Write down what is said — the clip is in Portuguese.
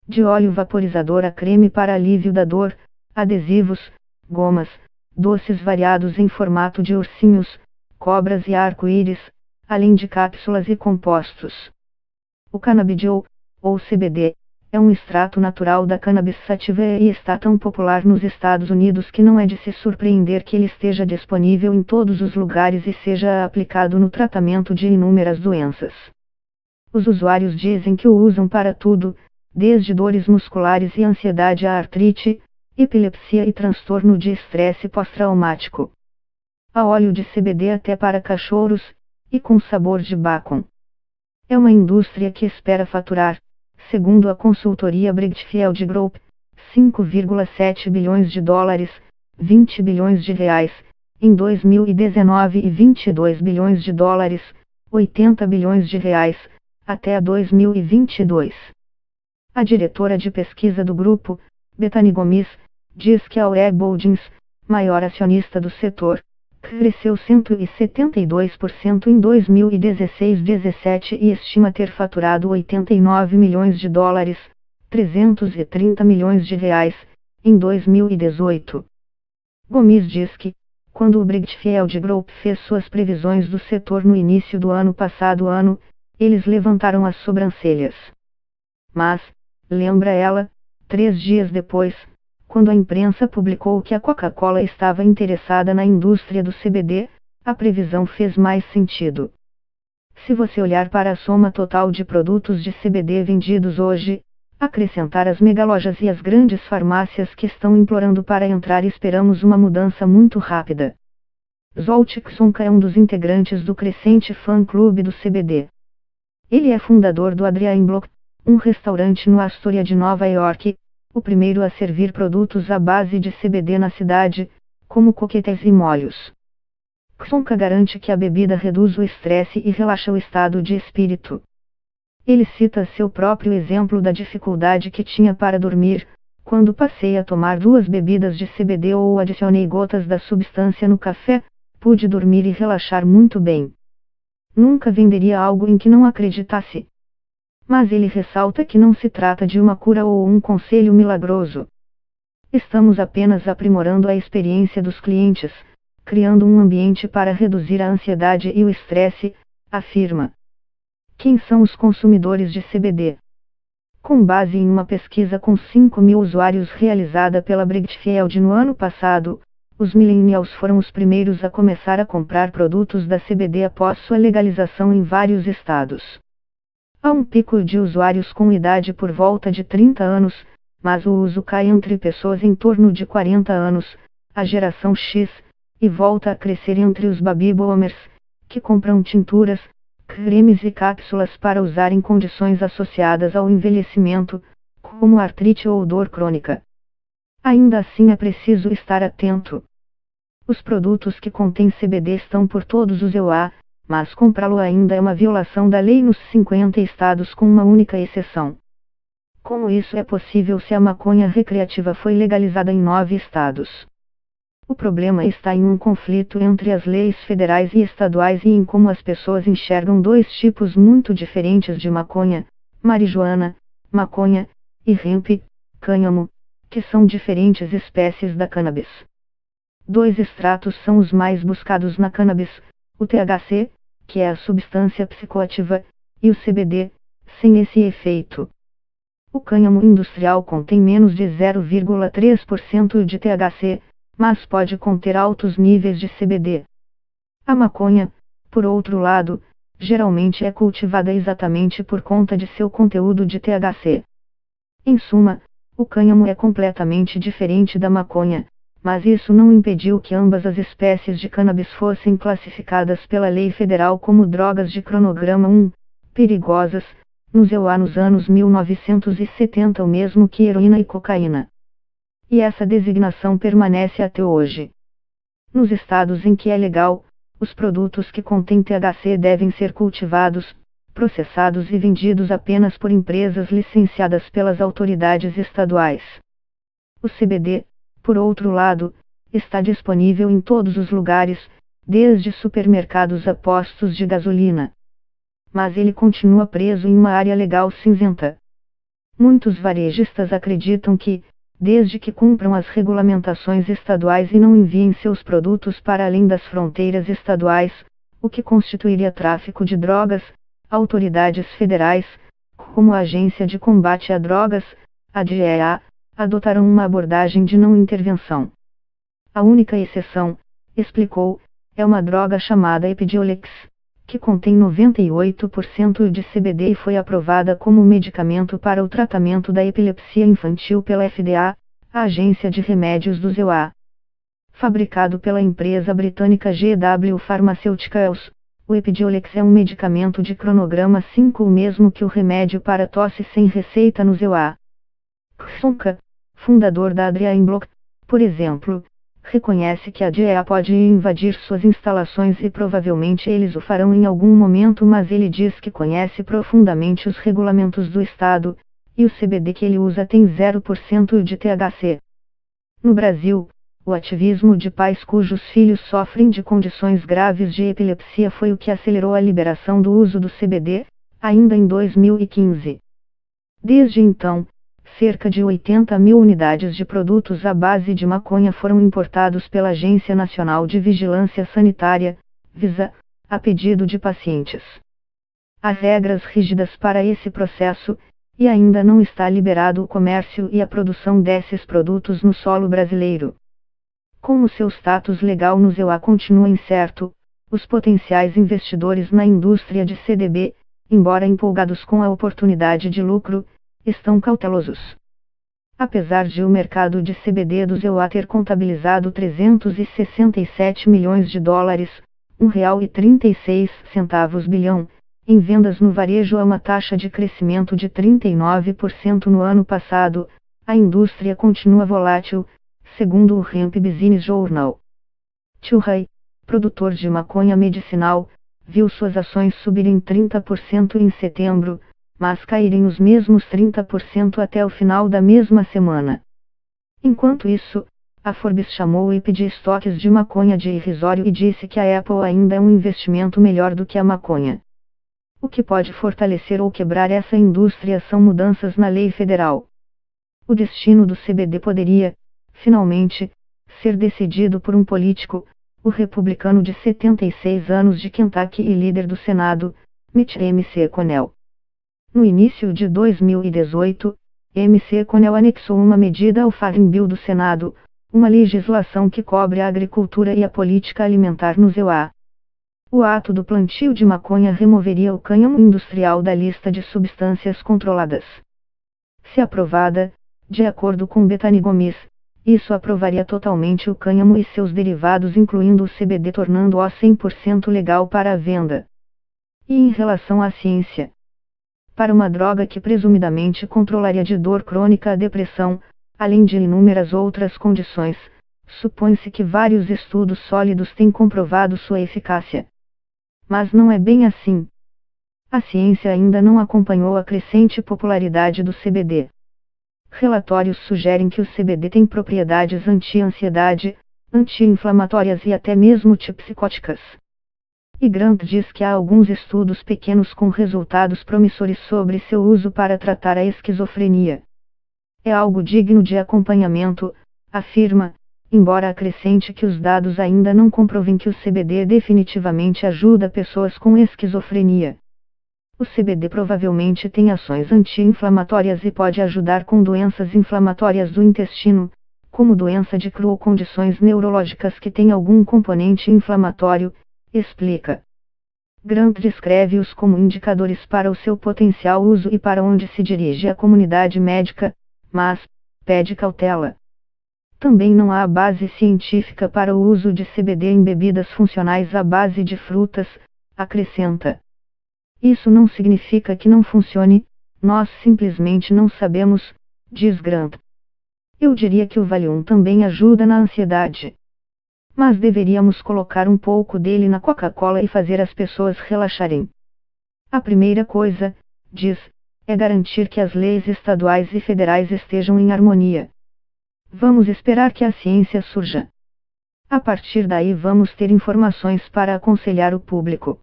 de óleo vaporizador a creme para alívio da dor, adesivos, gomas, doces variados em formato de ursinhos, cobras e arco-íris, além de cápsulas e compostos. O canabidiol, ou CBD, é um extrato natural da cannabis sativa e está tão popular nos Estados Unidos que não é de se surpreender que ele esteja disponível em todos os lugares e seja aplicado no tratamento de inúmeras doenças. Os usuários dizem que o usam para tudo, desde dores musculares e ansiedade a artrite, epilepsia e transtorno de estresse pós-traumático. Há óleo de CBD até para cachorros, e com sabor de bacon. É uma indústria que espera faturar, segundo a consultoria Brighfield Group, 5,7 bilhões de dólares, 20 bilhões de reais, em 2019 e 22 bilhões de dólares, 80 bilhões de reais, até 2022. A diretora de pesquisa do grupo, Bethany Gomes, diz que a Web Holdings, maior acionista do setor, cresceu 172% em 2016-17 e estima ter faturado 89 milhões de dólares, 330 milhões de reais, em 2018. Gomes diz que, quando o Brighfield Group fez suas previsões do setor no início do ano passado, eles levantaram as sobrancelhas. Mas, lembra ela, 3 dias depois, quando a imprensa publicou que a Coca-Cola estava interessada na indústria do CBD, a previsão fez mais sentido. Se você olhar para a soma total de produtos de CBD vendidos hoje, acrescentar as megalojas e as grandes farmácias que estão implorando para entrar, esperamos uma mudança muito rápida. Zoltik Sonka é um dos integrantes do crescente fã-clube do CBD. Ele é fundador do Adrian Block, um restaurante no Astoria de Nova York, o primeiro a servir produtos à base de CBD na cidade, como coquetéis e molhos. Sonka garante que a bebida reduz o estresse e relaxa o estado de espírito. Ele cita seu próprio exemplo da dificuldade que tinha para dormir: quando passei a tomar 2 bebidas de CBD ou adicionei gotas da substância no café, pude dormir e relaxar muito bem. Nunca venderia algo em que não acreditasse. Mas ele ressalta que não se trata de uma cura ou um conselho milagroso. Estamos apenas aprimorando a experiência dos clientes, criando um ambiente para reduzir a ansiedade e o estresse, afirma. Quem são os consumidores de CBD? Com base em uma pesquisa com 5.000 usuários realizada pela Brighfield no ano passado, os millennials foram os primeiros a começar a comprar produtos da CBD após sua legalização em vários estados. Há um pico de usuários com idade por volta de 30 anos, mas o uso cai entre pessoas em torno de 40 anos, a geração X, e volta a crescer entre os baby boomers, que compram tinturas, cremes e cápsulas para usar em condições associadas ao envelhecimento, como artrite ou dor crônica. Ainda assim é preciso estar atento. Os produtos que contêm CBD estão por todos os EUA, mas comprá-lo ainda é uma violação da lei nos 50 estados com uma única exceção. Como isso é possível se a maconha recreativa foi legalizada em 9 estados? O problema está em um conflito entre as leis federais e estaduais e em como as pessoas enxergam 2 tipos muito diferentes de maconha, marijuana, maconha, e hemp, cânhamo, que são diferentes espécies da cannabis. 2 extratos são os mais buscados na cannabis: o THC, que é a substância psicoativa, e o CBD, sem esse efeito. O cânhamo industrial contém menos de 0,3% de THC, mas pode conter altos níveis de CBD. A maconha, por outro lado, geralmente é cultivada exatamente por conta de seu conteúdo de THC. Em suma, o cânhamo é completamente diferente da maconha, mas isso não impediu que ambas as espécies de cannabis fossem classificadas pela lei federal como drogas de cronograma 1, perigosas, nos EUA nos anos 1970, o mesmo que heroína e cocaína. E essa designação permanece até hoje. Nos estados em que é legal, os produtos que contêm THC devem ser cultivados, processados e vendidos apenas por empresas licenciadas pelas autoridades estaduais. O CBD, por outro lado, está disponível em todos os lugares, desde supermercados a postos de gasolina. Mas ele continua preso em uma área legal cinzenta. Muitos varejistas acreditam que, desde que cumpram as regulamentações estaduais e não enviem seus produtos para além das fronteiras estaduais, o que constituiria tráfico de drogas, autoridades federais, como a Agência de Combate a Drogas, a DEA, adotaram uma abordagem de não intervenção. A única exceção, explicou, é uma droga chamada Epidiolex, que contém 98% de CBD e foi aprovada como medicamento para o tratamento da epilepsia infantil pela FDA, a Agência de Remédios do EUA. Fabricado pela empresa britânica GW Pharmaceuticals, o Epidiolex é um medicamento de cronograma 5, o mesmo que o remédio para tosse sem receita no EUA. Sonka, fundador da Adrian Block, por exemplo, reconhece que a DEA pode invadir suas instalações e provavelmente eles o farão em algum momento, mas ele diz que conhece profundamente os regulamentos do estado, e o CBD que ele usa tem 0% de THC. No Brasil, o ativismo de pais cujos filhos sofrem de condições graves de epilepsia foi o que acelerou a liberação do uso do CBD, ainda em 2015. Desde então, cerca de 80 mil unidades de produtos à base de maconha foram importados pela Agência Nacional de Vigilância Sanitária, Visa, a pedido de pacientes. Há regras rígidas para esse processo, e ainda não está liberado o comércio e a produção desses produtos no solo brasileiro. Como seu status legal no EUA continua incerto, os potenciais investidores na indústria de CBD, embora empolgados com a oportunidade de lucro, estão cautelosos. Apesar de o mercado de CBD do EUA ter contabilizado 367 milhões de dólares, R$1,36 bilhão, em vendas no varejo a uma taxa de crescimento de 39% no ano passado, a indústria continua volátil, segundo o Hemp Business Journal. Tilray, produtor de maconha medicinal, viu suas ações subirem 30% em setembro, mas caírem os mesmos 30% até o final da mesma semana. Enquanto isso, a Forbes chamou o IP de estoques de maconha de irrisório e disse que a Apple ainda é um investimento melhor do que a maconha. O que pode fortalecer ou quebrar essa indústria são mudanças na lei federal. O destino do CBD poderia, finalmente, ser decidido por um político, o republicano de 76 anos de Kentucky e líder do Senado, Mitch McConnell. No início de 2018, McConnell anexou uma medida ao Farm Bill do Senado, uma legislação que cobre a agricultura e a política alimentar no EUA. O ato do plantio de maconha removeria o cânhamo industrial da lista de substâncias controladas. Se aprovada, de acordo com Bethany Gomes, isso aprovaria totalmente o cânhamo e seus derivados, incluindo o CBD, tornando-o 100% legal para a venda. E em relação à ciência? Para uma droga que presumidamente controlaria de dor crônica a depressão, além de inúmeras outras condições, supõe-se que vários estudos sólidos têm comprovado sua eficácia. Mas não é bem assim. A ciência ainda não acompanhou a crescente popularidade do CBD. Relatórios sugerem que o CBD tem propriedades anti-ansiedade, anti-inflamatórias e até mesmo antipsicóticas. E Grant diz que há alguns estudos pequenos com resultados promissores sobre seu uso para tratar a esquizofrenia. É algo digno de acompanhamento, afirma, embora acrescente que os dados ainda não comprovem que o CBD definitivamente ajuda pessoas com esquizofrenia. O CBD provavelmente tem ações anti-inflamatórias e pode ajudar com doenças inflamatórias do intestino, como doença de Crohn ou condições neurológicas que têm algum componente inflamatório, explica. Grant descreve-os como indicadores para o seu potencial uso e para onde se dirige a comunidade médica, mas pede cautela. Também não há base científica para o uso de CBD em bebidas funcionais à base de frutas, acrescenta. Isso não significa que não funcione, nós simplesmente não sabemos, diz Grant. Eu diria que o Valium também ajuda na ansiedade. Mas deveríamos colocar um pouco dele na Coca-Cola e fazer as pessoas relaxarem. A primeira coisa, diz, é garantir que as leis estaduais e federais estejam em harmonia. Vamos esperar que a ciência surja. A partir daí vamos ter informações para aconselhar o público.